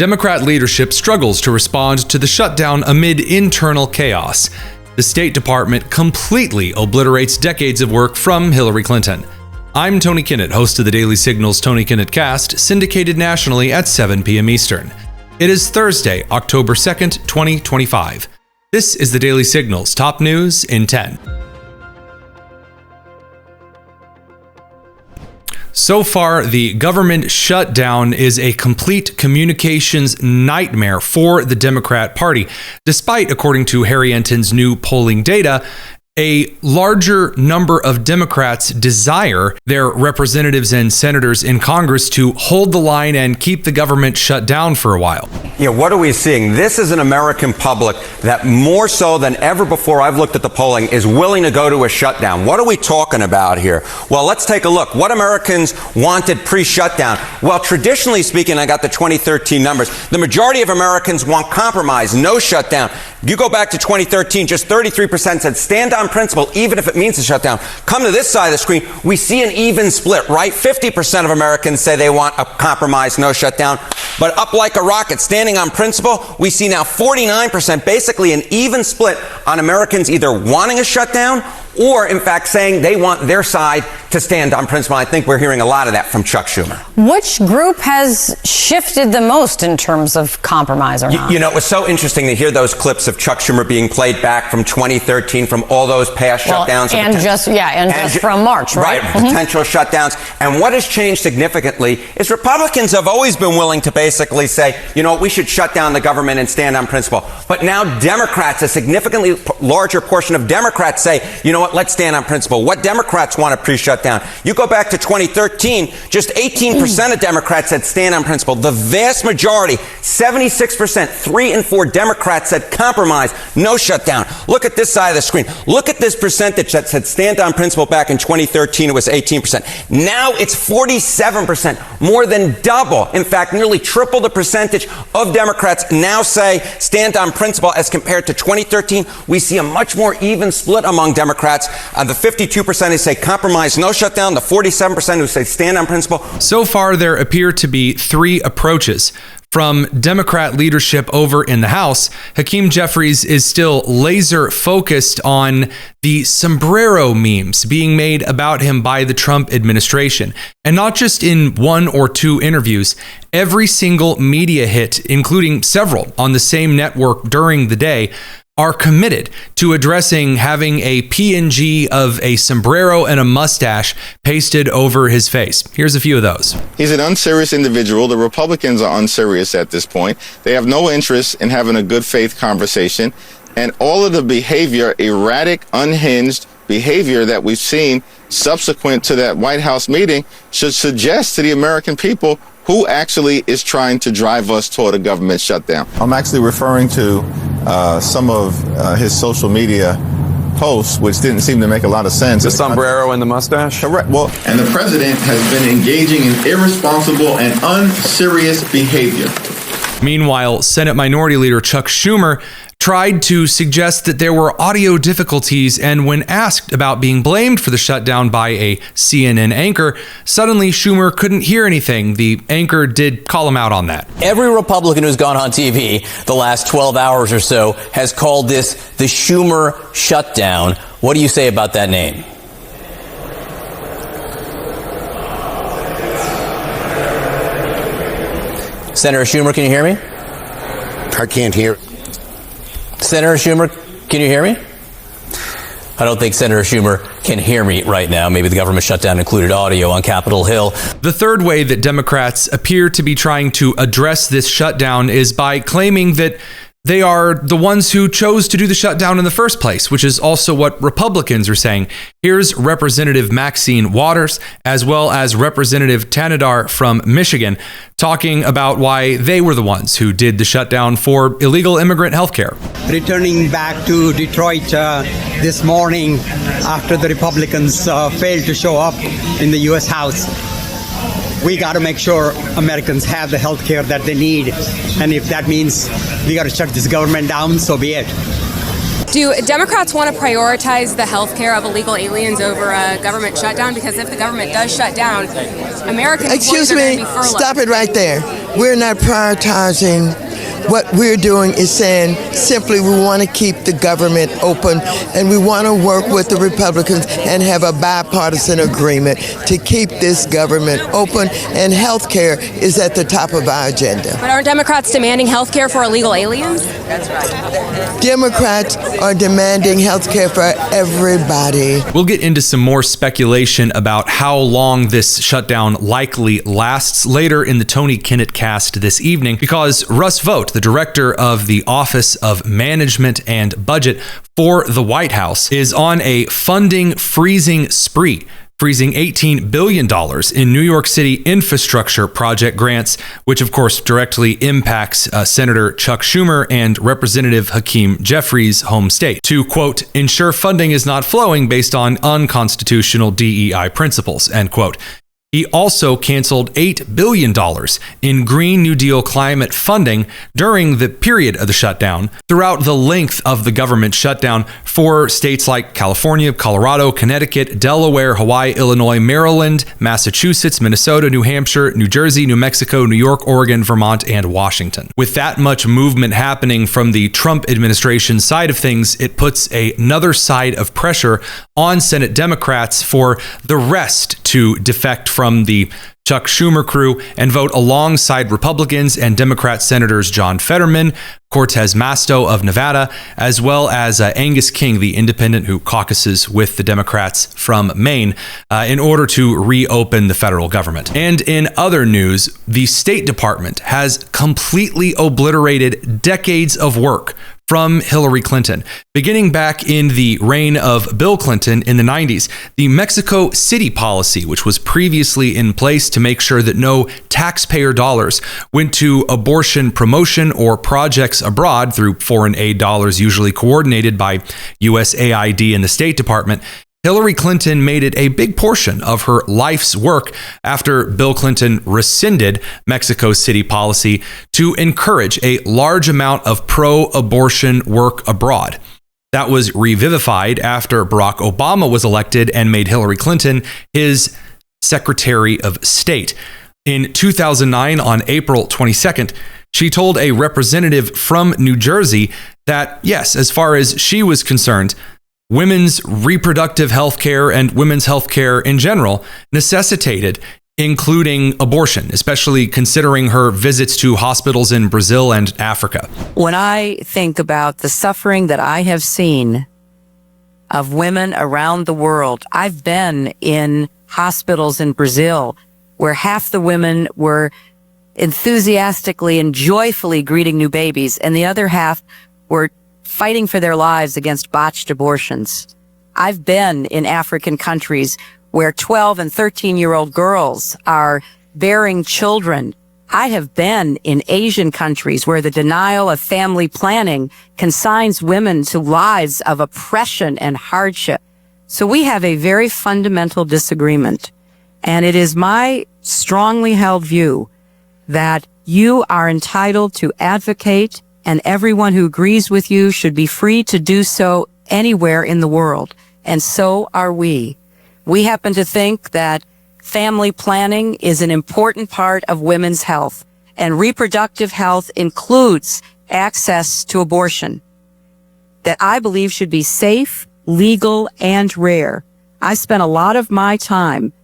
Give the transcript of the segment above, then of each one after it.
Democrat leadership struggles to respond to the shutdown amid internal chaos. The State Department completely obliterates decades of work from Hillary Clinton. I'm Tony Kinnett, host of the Daily Signal's Tony Kinnett Cast, syndicated nationally at 7 p.m. Eastern. It is Thursday, October 2nd, 2025. This is the Daily Signal's top news in 10. So far, the government shutdown is a complete communications nightmare for the Democrat Party, despite, according to Harry Enton's new polling data, a larger number of Democrats desire their representatives and senators in Congress to hold the line and keep the government shut down for a while. Yeah, what are we seeing? This is an American public that more so than ever before I've looked at the polling is willing to go to a shutdown. What are we talking about here? Well, let's take a look. What Americans wanted pre-shutdown? Well, traditionally speaking, I got the 2013 numbers. The majority of Americans want compromise, no shutdown. You go back to 2013, just 33% said stand on principle, even if it means a shutdown. Come to this side of the screen, we see an even split, right? 50% of Americans say they want a compromise, no shutdown. But up like a rocket, standing on principle, we see now 49%, basically an even split on Americans either wanting a shutdown or, in fact, saying they want their side to stand on principle. I think we're hearing a lot of that from Chuck Schumer. Which group has shifted the most in terms of compromise or not? You know, it was so interesting to hear those clips of Chuck Schumer being played back from 2013, from all those past shutdowns. And just from March, right? Right, potential shutdowns. And what has changed significantly is Republicans have always been willing to basically say, you know, we should shut down the government and stand on principle. But now Democrats, a significantly larger portion of Democrats say, you know what, let's stand on principle. What Democrats want a pre-shutdown? You go back to 2013, just 18% of Democrats said stand on principle. The vast majority, 76%, 3 in 4 Democrats said compromise, no shutdown. Look at this side of the screen. Look at this percentage that said stand on principle back in 2013. It was 18%. Now it's 47%, more than double. In fact, nearly triple the percentage of Democrats now say stand on principle as compared to 2013. We see a much more even split among Democrats. The 52% who say compromise, no shutdown, the 47% who say stand on principle. So far, there appear to be 3 approaches. From Democrat leadership over in the House, Hakeem Jeffries is still laser focused on the sombrero memes being made about him by the Trump administration. And not just in 1 or 2 interviews, every single media hit, including several on the same network during the day, are committed to addressing having a PNG of a sombrero and a mustache pasted over his face. Here's a few of those. He's an unserious individual. The Republicans are unserious at this point. They have no interest in having a good faith conversation. And all of the behavior, erratic, unhinged behavior that we've seen subsequent to that White House meeting should suggest to the American people who actually is trying to drive us toward a government shutdown. I'm actually referring to some of his social media posts, which didn't seem to make a lot of sense. The sombrero and the mustache? Correct. Well, and the president has been engaging in irresponsible and unserious behavior. Meanwhile, Senate Minority Leader Chuck Schumer tried to suggest that there were audio difficulties, and when asked about being blamed for the shutdown by a CNN anchor, suddenly Schumer couldn't hear anything. The anchor did call him out on that. Every Republican who's gone on TV the last 12 hours or so has called this the Schumer shutdown. What do you say about that name? Senator Schumer, can you hear me? I can't hear. Senator Schumer, can you hear me? I don't think Senator Schumer can hear me right now. Maybe the government shutdown included audio on Capitol Hill. The third way that Democrats appear to be trying to address this shutdown is by claiming that they are the ones who chose to do the shutdown in the first place, which is also what Republicans are saying. Here's Representative Maxine Waters, as well as Representative Tanadar from Michigan, talking about why they were the ones who did the shutdown for illegal immigrant health care. Returning back to Detroit this morning after the Republicans failed to show up in the U.S. House, we got to make sure Americans have the health care that they need. And if that means we got to shut this government down, so be it. Do Democrats want to prioritize the health care of illegal aliens over a government shutdown? Because if the government does shut down, American Excuse me, stop it right there. We're not prioritizing. What we're doing is saying simply we want to keep the government open, and we want to work with the Republicans and have a bipartisan agreement to keep this government open, and health care is at the top of our agenda. But aren't Democrats demanding health care for illegal aliens? That's right. Democrats are demanding health care for everybody. We'll get into some more speculation about how long this shutdown likely lasts later in the Tony Kinnett cast this evening, because Russ Vought, the director of the Office of Management and Budget for the White House, is on a funding freezing spree, freezing $18 billion in New York City infrastructure project grants, which of course directly impacts Senator Chuck Schumer and Representative Hakeem Jeffries' home state, to, quote, ensure funding is not flowing based on unconstitutional DEI principles, end quote. He also canceled $8 billion in Green New Deal climate funding during the period of the shutdown throughout the length of the government shutdown for states like California, Colorado, Connecticut, Delaware, Hawaii, Illinois, Maryland, Massachusetts, Minnesota, New Hampshire, New Jersey, New Mexico, New York, Oregon, Vermont, and Washington. With that much movement happening from the Trump administration side of things, it puts another side of pressure on Senate Democrats for the rest to defect from the Chuck Schumer crew and vote alongside Republicans and Democrat Senators John Fetterman, Cortez Masto of Nevada, as well as Angus King, the independent who caucuses with the Democrats from Maine, in order to reopen the federal government. And in other news, the State Department has completely obliterated decades of work from Hillary Clinton. Beginning back in the reign of Bill Clinton in the 90s, the Mexico City policy, which was previously in place to make sure that no taxpayer dollars went to abortion promotion or projects abroad through foreign aid dollars usually coordinated by USAID and the State Department, Hillary Clinton made it a big portion of her life's work after Bill Clinton rescinded Mexico City policy to encourage a large amount of pro-abortion work abroad. That was revivified after Barack Obama was elected and made Hillary Clinton his Secretary of State. In 2009, on April 22nd, she told a representative from New Jersey that, yes, as far as she was concerned, women's reproductive health care and women's health care in general necessitated including abortion, especially considering her visits to hospitals in Brazil and Africa. When I think about the suffering that I have seen of women around the world, I've been in hospitals in Brazil where half the women were enthusiastically and joyfully greeting new babies, and the other half were fighting for their lives against botched abortions. I've been in African countries where 12 and 13-year-old girls are bearing children. I have been in Asian countries where the denial of family planning consigns women to lives of oppression and hardship. So we have a very fundamental disagreement. And it is my strongly held view that you are entitled to advocate, and everyone who agrees with you should be free to do so anywhere in the world. And so are we. We happen to think that family planning is an important part of women's health, and reproductive health includes access to abortion that I believe should be safe, legal, and rare. I spent a lot of my time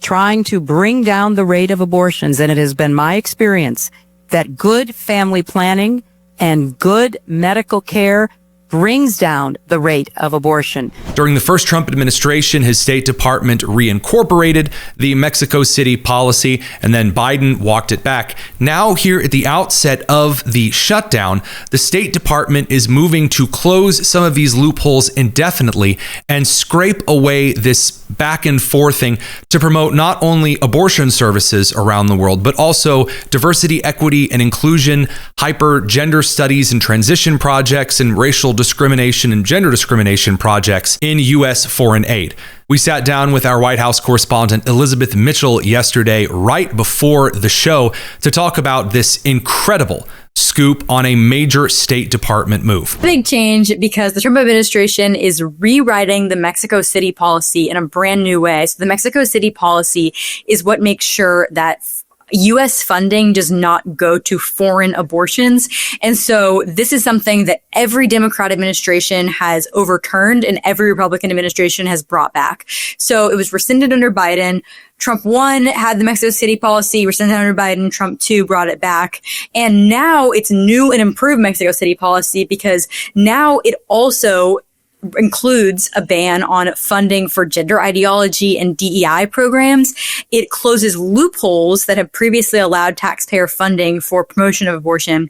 trying to bring down the rate of abortions, and it has been my experience that good family planning and good medical care brings down the rate of abortion. During the first Trump administration, his State Department reincorporated the Mexico City policy, and then Biden walked it back. Now, here at the outset of the shutdown, the State Department is moving to close some of these loopholes indefinitely and scrape away this back and forthing to promote not only abortion services around the world, but also diversity, equity, and inclusion, hyper gender studies and transition projects, and racial discrimination and gender discrimination projects in U.S. foreign aid. We sat down with our White House correspondent Elizabeth Mitchell yesterday, right before the show, to talk about this incredible scope scoop on a major State Department move. Big change because the Trump administration is rewriting the Mexico City policy in a brand new way. So the Mexico City policy is what makes sure that U.S. funding does not go to foreign abortions. And so this is something that every Democrat administration has overturned and every Republican administration has brought back. So it was rescinded under Biden. Trump 1 had the Mexico City policy, rescinded under Biden. Trump 2 brought it back. And now it's new and improved Mexico City policy because now it also includes a ban on funding for gender ideology and DEI programs. It closes loopholes that have previously allowed taxpayer funding for promotion of abortion.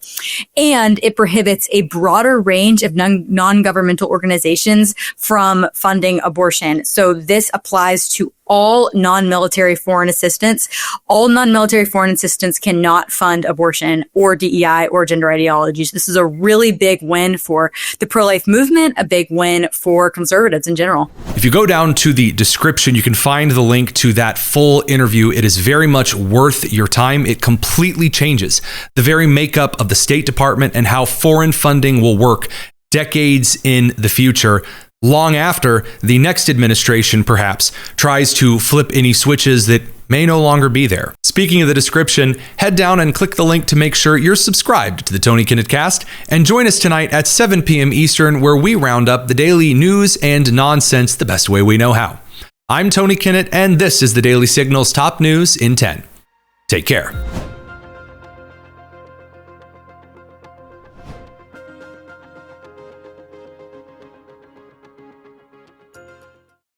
And it prohibits a broader range of non-governmental organizations from funding abortion. So this applies to all non-military foreign assistance. All non-military foreign assistance cannot fund abortion or DEI or gender ideologies. This is a really big win for the pro-life movement, a big win for conservatives in general. If you go down to the description, you can find the link to that full interview. It is very much worth your time. It completely changes the very makeup of the State Department and how foreign funding will work decades in the future, long after the next administration perhaps tries to flip any switches that may no longer be there. Speaking of the description, head down and click the link to make sure you're subscribed to the Tony Kinnett Cast, and join us tonight at 7 p.m. Eastern, where we round up the daily news and nonsense the best way we know how. I'm Tony Kinnett, and this is the Daily Signal's top news in 10. Take care.